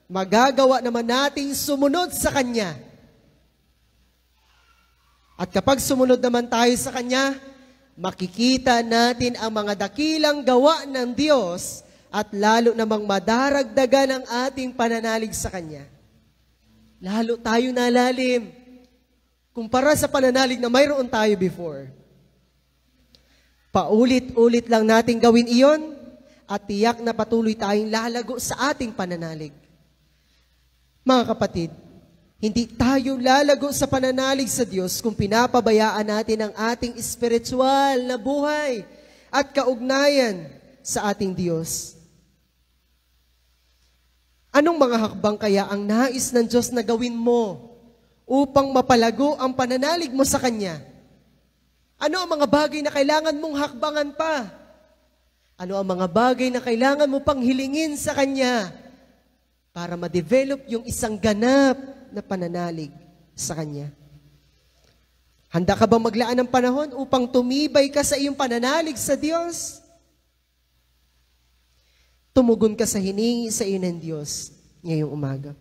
magagawa naman nating sumunod sa Kanya. At kapag sumunod naman tayo sa Kanya, makikita natin ang mga dakilang gawa ng Diyos at lalo namang madaragdagan ang ating pananalig sa Kanya. Lalo tayo nalalim kumpara sa pananalig na mayroon tayo before. Paulit-ulit lang natin gawin iyon at tiyak na patuloy tayong lalago sa ating pananalig. Mga kapatid, hindi tayo lalago sa pananalig sa Diyos kung pinapabayaan natin ang ating espiritual na buhay at kaugnayan sa ating Diyos. Anong mga hakbang kaya ang nais ng Diyos na gawin mo upang mapalago ang pananalig mo sa Kanya? Ano ang mga bagay na kailangan mong hakbangan pa? Ano ang mga bagay na kailangan mo pang hilingin sa Kanya para ma-develop yung isang ganap na pananalig sa Kanya? Handa ka bang maglaan ng panahon upang tumibay ka sa iyong pananalig sa Diyos? Tumugon ka sa hiningi sa iyo ng Diyos ngayong umaga.